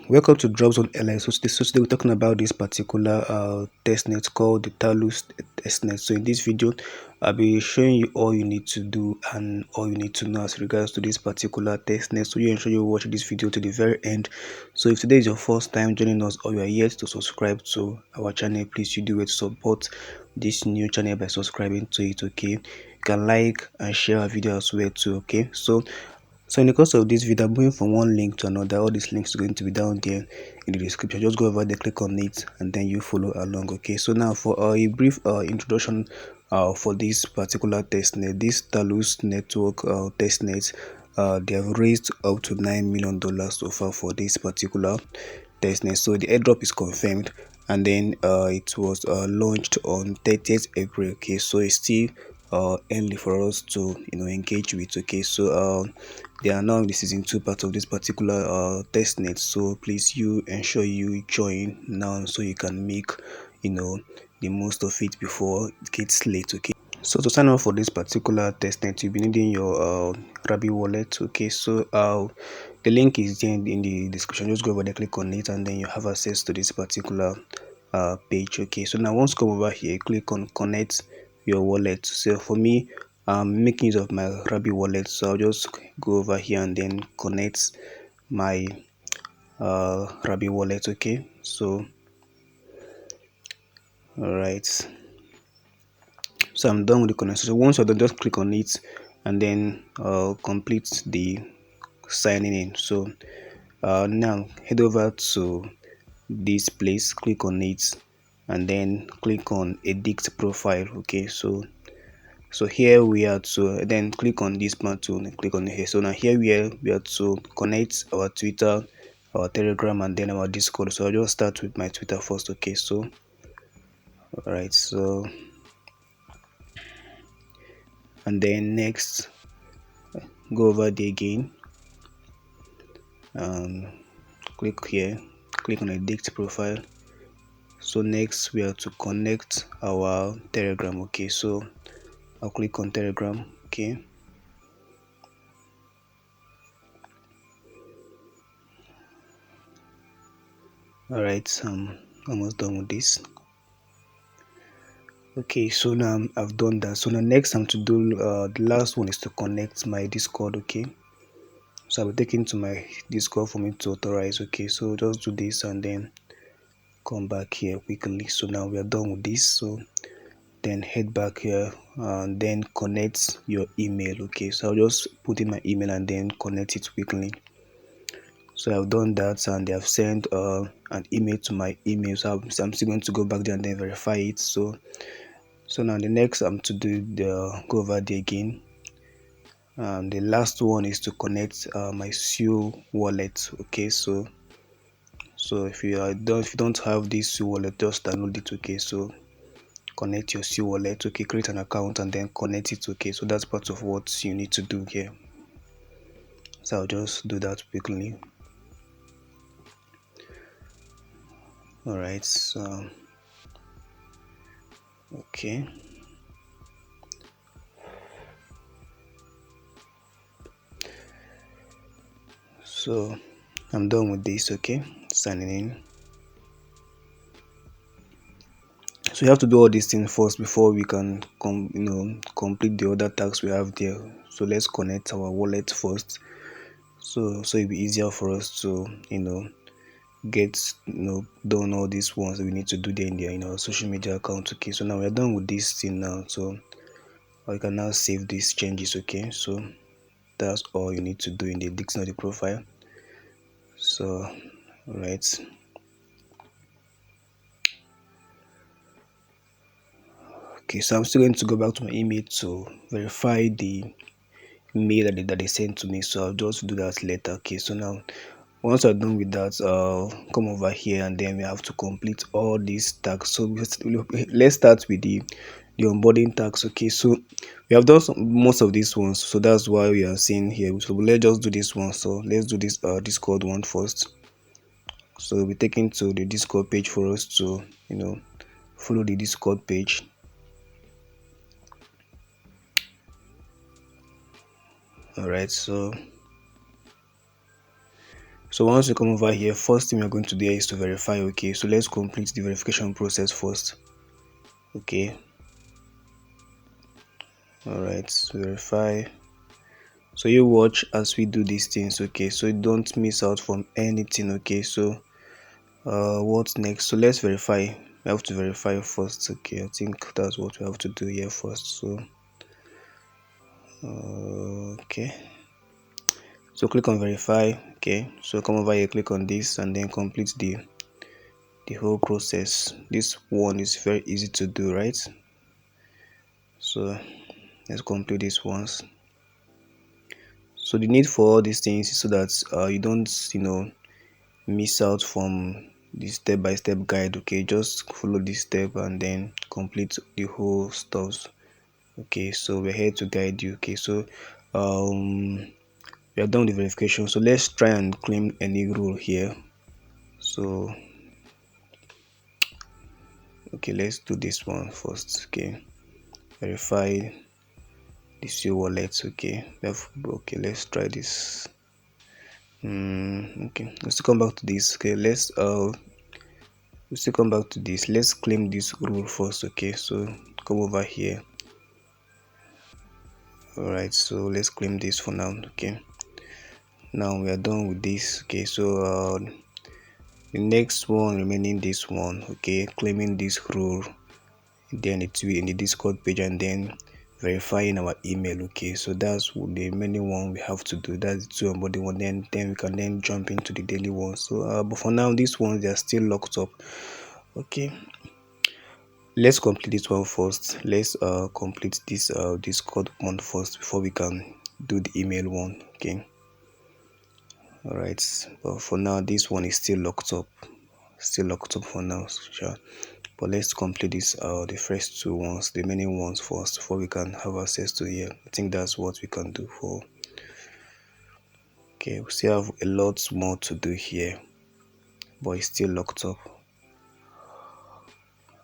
Welcome to Drops on LI. So today we're talking about this particular testnet called the Talus testnet. So in this video, I'll be showing you all you need to do and all you need to know as regards to this particular testnet. So you ensure you watch this video to the very end. So if today is your first time joining us or you are yet to subscribe to our channel, please you do it to support this new channel by subscribing to it. Okay, you can like and share our video as well too. Okay, so in the course of this video, I'm moving from one link to another. All these links are going to be down there in the description. Just go over there, click on it, and then you follow along. Okay, so now for a brief introduction for this particular testnet, this Talus Network testnet, they have raised up to $9 million so far for this particular testnet. So the airdrop is confirmed, and then it was launched on 30th April. Okay, so it's still early for us to engage with. Okay, so they are now in the season 2 part of this particular testnet, so please you ensure you join now so you can make the most of it before it gets late. Okay, so to sign up for this particular testnet, you'll be needing your Rabi wallet. Okay, so the link is there in the description. Just go over there, click on it, and then you have access to this particular page. Okay, so now once you come over here, click on connect your wallet. So for me, I'm making use of my Rabi wallet, so I'll just go over here and then connect my Rabi wallet. Okay, so all right, so I'm done with the connection. So once you're done, just click on it and then complete the signing in. So now head over to this place, click on it, and then click on edit profile. Okay, so here we are to then click on this part to click on here. So now here we are to connect our Twitter, our Telegram, and then our Discord. So I'll just start with my Twitter first. Okay, so all right, so and then next go over there again, um click here, click on edit profile. So next we are to connect our Telegram. Okay, so I'll click on Telegram. Okay, all right, I'm almost done with this. Okay, so now I've done that. So now next I'm to do the last one is to connect my Discord. Okay, so I'll be taking to my Discord for me to authorize. Okay, so just do this and then come back here quickly. So now we are done with this. So then head back here and then connect your email. Okay, so I'll just put in my email and then connect it quickly. So I've done that and they have sent an email to my email. So I'm still going to go back there and then verify it. So now the next I'm to do the go over there again. The last one is to connect my SUI wallet. Okay, so if you don't have this SUI wallet, just download it. Okay, so connect your SUI wallet. Okay, create an account and then connect it. Okay, so that's part of what you need to do here. So I'll just do that quickly. All right, so okay. So I'm done with this. Okay, signing in. So you have to do all these things first before we can complete the other tasks we have there. So let's connect our wallet first, so it'll be easier for us to get done all these ones we need to do there in our social media account. Okay, so now we're done with this thing now, so I can now save these changes. Okay, so that's all you need to do in the dictionary profile. So right, okay, so I'm still going to go back to my email to verify the mail that they sent to me, so I'll just do that later. Okay, so now once I'm done with that, I'll come over here and then we have to complete all these tasks. So let's start with the onboarding tasks. Okay, so we have done most of these ones, so that's why we are seeing here. So let's just do this one. So let's do this Discord one first. So we'll be taken to the Discord page for us to follow the Discord page. All right, so So once you come over here, first thing we're going to do is to verify. Okay, so let's complete the verification process first. Okay, all right, verify. So you watch as we do these things. Okay, so don't miss out from anything. Okay, so what's next? So let's verify. We have to verify first. Okay, I think that's what we have to do here first. So okay, so click on verify. Okay, so come over here, click on this, and then complete the whole process. This one is very easy to do, right? So let's complete this once. So the need for all these things is so that you don't miss out from the step-by-step guide. Okay, just follow this step and then complete the whole stuff. Okay, so we're here to guide you. Okay, so we are done with the verification, so let's try and claim any rule here. So okay, let's do this one first. Okay, verify the SUI wallet. Okay, okay, let's try this. Okay, let's come back to this. Okay, let's come back to this. Let's claim this rule first. Okay, so come over here. All right, so let's claim this for now. Okay, now we are done with this. Okay, so the next one remaining this one. Okay, claiming this rule, then it will in the Discord page, and then verifying our email. Okay, so that's the remaining one we have to do. That's the two onboarding one. Then we can then jump into the daily one. So but for now, these ones they are still locked up. Okay, let's complete this one first. Let's complete this Discord one first before we can do the email one. Okay, all right, but for now this one is still locked up, for now. Sure, but let's complete this the first two ones, the remaining ones first, before we can have access to here. I think that's what we can do for. Okay, we still have a lot more to do here, but it's still locked up.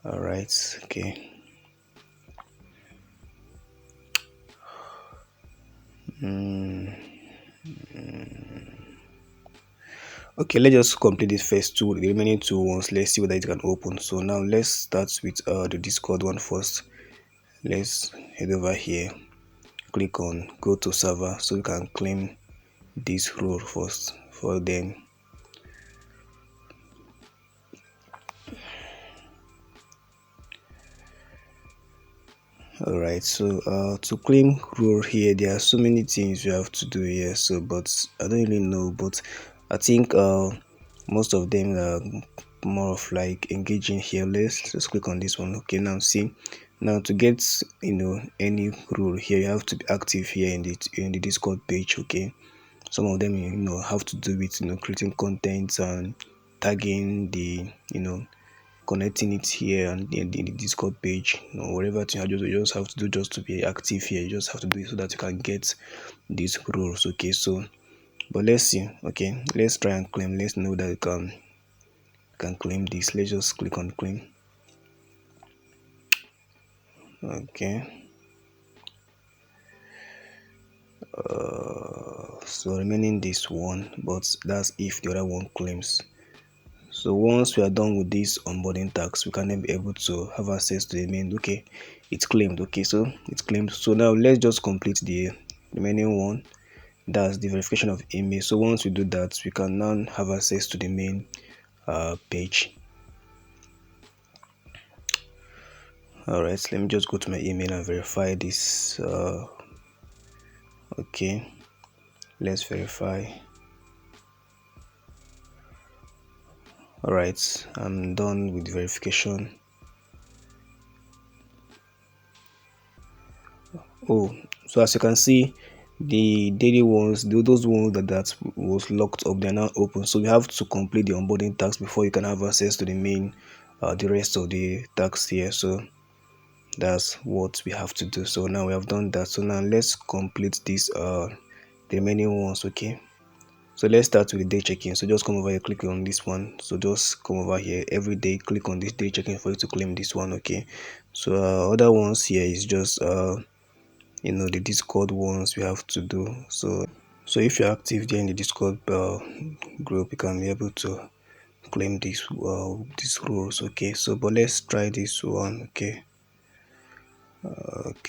All right, okay. Okay, let's just complete this first two, the remaining two ones. Let's see whether it can open. So now let's start with the Discord one first. Let's head over here, click on go to server, so we can claim this role first for them. All right, so to claim role here, there are so many things you have to do here. So but I don't really know, but I think most of them are more of like engaging here. Let's just click on this one. Okay, now see, now to get any rule here, you have to be active here in the Discord page. Okay, some of them have to do with creating content and tagging the connecting it here and in the Discord page, whatever thing you just have to do just to be active here. You just have to do it so that you can get these rules. Okay, so but let's see. Okay, let's try and claim. Let's know that you can claim this. Let's just click on claim. Okay, so remaining this one, but that's if the other one claims. So once we are done with this onboarding task, we can then be able to have access to the main. Okay, it's claimed. Okay, so it's claimed. So now let's just complete the remaining one. That's the verification of email. So once we do that, we can now have access to the main page. All right, let me just go to my email and verify this. Okay, let's verify. All right, I'm done with verification. Oh, so as you can see, the daily ones, those ones that was locked up, they're now open. So we have to complete the onboarding task before you can have access to the main the rest of the tasks here. So that's what we have to do. So now we have done that. So now let's complete this the remaining ones. Okay, so let's start with the day check-in. So just come over here, click on this one. So just come over here every day, click on this day check-in for you to claim this one. Okay, so other ones here is just the Discord ones we have to do. So So if you're active there in the Discord group, you can be able to claim these roles. Okay, so but let's try this one. Okay,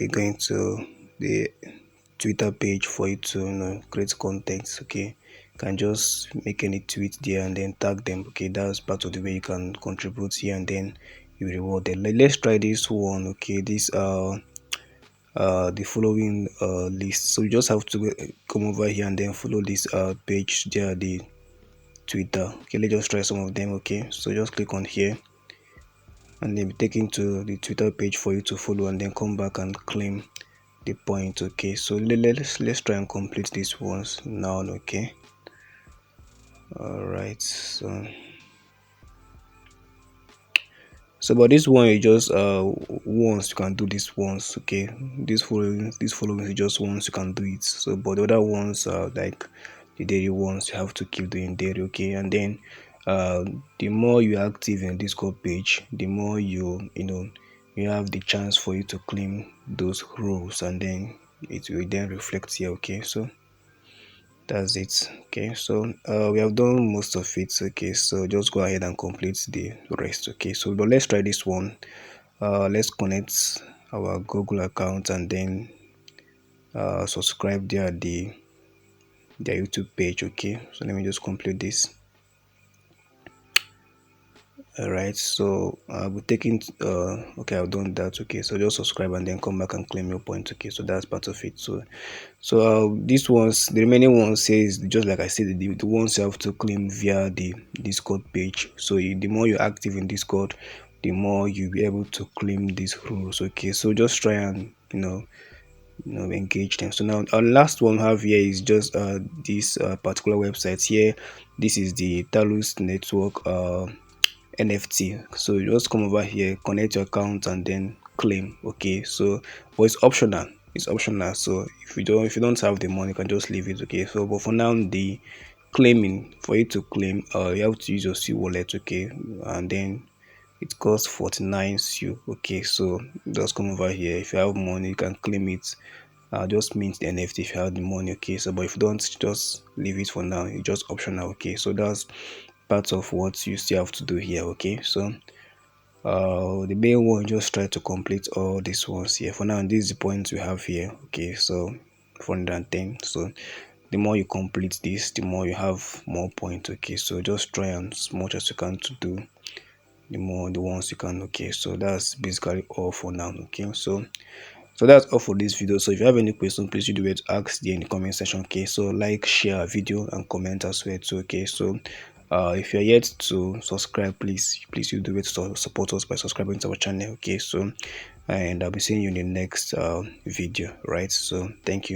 going to the Twitter page for you to create content. Okay, you can just make any tweet there and then tag them. Okay, that's part of the way you can contribute here, and then you reward them. Let's try this one. Okay, this the following list. So you just have to come over here and then follow this page there, the Twitter. Okay, let's just try some of them. Okay, so just click on here and then be taken to the Twitter page for you to follow, and then come back and claim the point. Okay, so let's try and complete this once now. Okay, all right. So but this one you just once you can do this once. Okay, this following is just once you can do it. So but the other ones are like the daily ones, you have to keep doing daily. Okay, and then the more you are active in Discord page, the more you have the chance for you to claim those roles, and then it will then reflect here. Okay, so that's it. Okay, so we have done most of it. Okay, so just go ahead and complete the rest. Okay, so but let's try this one. Let's connect our Google account and then subscribe there their YouTube page. Okay, so let me just complete this. All right, so we're taking okay, I've done that. Okay, so just subscribe and then come back and claim your point. Okay, so that's part of it. So these ones, the remaining ones says just like I said, the ones you have to claim via the Discord page. So the more you're active in Discord, the more you'll be able to claim these rules. Okay, so just try and engage them. So now our last one we have here is just this particular website here. This is the Talus Network NFT. So you just come over here, connect your account and then claim. Okay, so but it's optional. It's optional. So if you don't have the money, you can just leave it. Okay, so but for now, the claiming, for you to claim, you have to use your SUI wallet. Okay, and then it costs 49 SUI. Okay, so just come over here. If you have money, you can claim it. Just mint the NFT if you have the money. Okay, so but if you don't, just leave it for now. It's just optional. Okay, so that's part of what you still have to do here. Okay, so the main one, just try to complete all these ones here. For now, this is the points we have here. Okay, so 410. So the more you complete this, the more you have more points. Okay, so just try as much as you can to do the ones you can. Okay, so that's basically all for now. Okay, so that's all for this video. So if you have any question, please do it to ask there in the comment section. Okay, so like, share our video and comment as well too. Okay, so if you're yet to subscribe, please you do it to support us by subscribing to our channel. Okay, so and I'll be seeing you in the next video, right? So thank you.